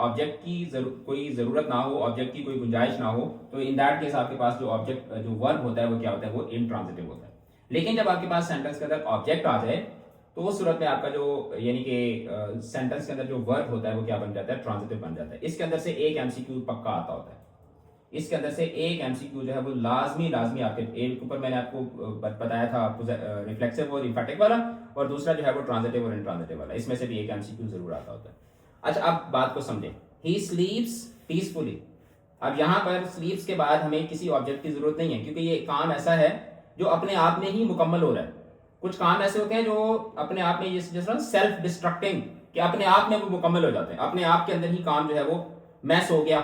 Object की कोई जरूरत ना हो, ऑब्जेक्ट की कोई गुंजाइश ना हो, तो इन दैट केस आपके पास जो ऑब्जेक्ट जो वर्ब होता है वो क्या होता है, वो इंट्रांजिटिव होता है। लेकिन जब आपके पास सेंटेंस के अंदर ऑब्जेक्ट आ जाए तो उस सूरत में आपका जो यानी कि सेंटेंस के अंदर जो वर्ब होता है वो क्या बन जाता है, ट्रांजिटिव बन जाता है। इसके अंदर से एक एमसीक्यू पक्का आता होता है, इसके अंदर से एक एमसीक्यू जो है वो लाजमी आपके एक ऊपर मैंने आपको बताया था रिफ्लेक्सिव और इंफेटिव वाला, और दूसरा जो है वो ट्रांजिटिव और इंट्रांजिटिव वाला, इसमें से भी एक एमसीक्यू जरूर आता होता है। अच्छा, अब बात को समझें। ही स्लीप्स पीसफुली। अब यहां पर स्लीप्स के बाद हमें किसी ऑब्जेक्ट की जरूरत नहीं है, क्योंकि ये काम ऐसा है जो अपने आप में ही मुकम्मल हो रहा है। कुछ काम ऐसे होते हैं जो अपने आप में जिस तरह सेल्फ डिस्ट्रक्टिंग, कि अपने आप में वो मुकम्मल हो जाते हैं, अपने आप के अंदर ही काम जो है वो मैस हो गया।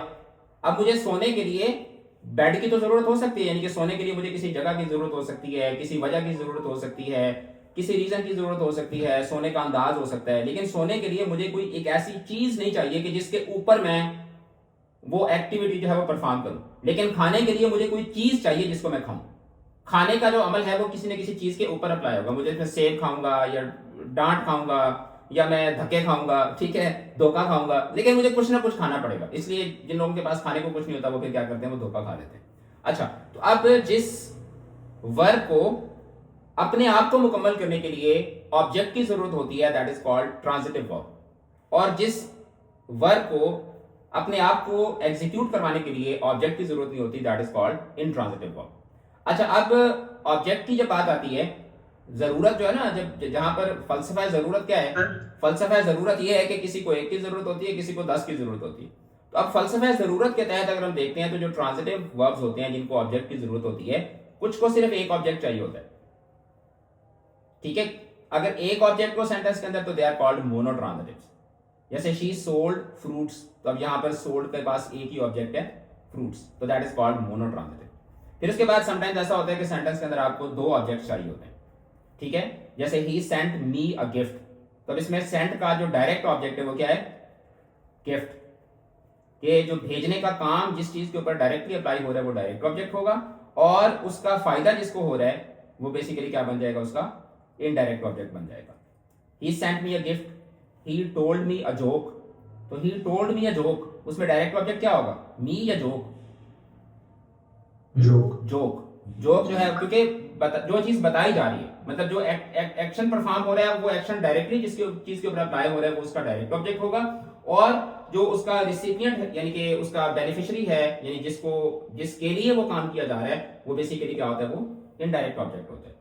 अब मुझे सोने के लिए बेड की तो जरूरत हो सकती है, यानी कि सोने के लिए मुझे किसी जगह की जरूरत हो सकती है, किसी वजह की जरूरत हो सकती है, किसी रीजन की जरूरत हो सकती है, सोने का अंदाज हो सकता है। लेकिन सोने के लिए मुझे कोई एक ऐसी चीज नहीं चाहिए कि जिसके ऊपर मैं वो एक्टिविटी जो है वो परफॉर्म करूं। लेकिन खाने के लिए मुझे कोई चीज चाहिए जिसको मैं खाऊं। खाने का जो अमल है वो किसी न किसी चीज के ऊपर अप्लाई होगा। मुझे मैं सेब खाऊंगा या डांट खाऊंगा या मैं धक्के खाऊंगा, ठीक है, धोखा खाऊंगा, लेकिन मुझे कुछ ना कुछ खाना पड़ेगा। इसलिए जिन लोगों के पास खाने को कुछ नहीं होता वो फिर क्या करते हैं, वो धोखा खा लेते हैं। अच्छा, तो अब जिस वर्ब को अपने आप को मुकम्मल करने के लिए ऑब्जेक्ट की जरूरत होती है, that is called transitive verb, और जिस वर्ब को अपने आप को एग्जीक्यूट करवाने के लिए ऑब्जेक्ट की जरूरत नहीं होती, that is called intransitive verb. अच्छा, अब ऑब्जेक्ट की जब बात आती है, जरूरत जो है ना, जब जहां पर फलसफा जरूरत क्या है, फलसफा जरूरत यह है कि किसी को एक की जरूरत होती है, किसी को 10 की जरूरत होती है। तो अब फलसफा जरूरत के तहत अगर हम देखते हैं तो जो ट्रांजिटिव वर्ब्स होते हैं जिनको ऑब्जेक्ट की जरूरत होती है, कुछ को सिर्फ एक ऑब्जेक्ट चाहिए होता है, ठीक है। अगर एक ऑब्जेक्ट को सेंटेंस के अंदर, तो दे आर कॉल्ड मोनोट्रांजिटिव्स। जैसे शी सोल्ड फ्रूट्स, तो अब यहां पर सोल्ड के पास एक ही ऑब्जेक्ट है, फ्रूट्स, तो दैट इज कॉल्ड मोनोट्रांजिटिव। फिर उसके बाद समटाइम्स ऐसा होता है कि सेंटेंस के अंदर आपको दो ऑब्जेक्ट चाहिए होते हैं, ठीक है। जैसे ही सेंट मी अ गिफ्ट, तो अब इसमें सेंट का जो डायरेक्ट ऑब्जेक्ट है वो क्या है, गिफ्ट। के जो भेजने का काम जिस चीज के ऊपर डायरेक्टली अप्लाई हो रहा है वो डायरेक्ट ऑब्जेक्ट होगा, और उसका फायदा जिसको हो रहा है वो बेसिकली क्या बन जाएगा, उसका इनडायरेक्ट ऑब्जेक्ट बन जाएगा। He sent me a gift, he told me a joke, तो he told me a joke, उसमें डायरेक्ट ऑब्जेक्ट क्या होगा, मी या जोक, जोक। जोक। जोक जो है, क्योंकि जो चीज बताई जा रही है, मतलब जो एक्शन परफॉर्म हो रहा है वो एक्शन डायरेक्टली जिसके चीज के ऊपर अप्लाई हो रहा है वो उसका डायरेक्ट ऑब्जेक्ट होगा, और जो उसका रिसिपिएंट यानी कि उसका बेनिफिशियरी है, यानी जिसके लिए वो काम किया जा रहा है, वो बेसिकली क्या होता है, वो इनडायरेक्ट ऑब्जेक्ट होता है।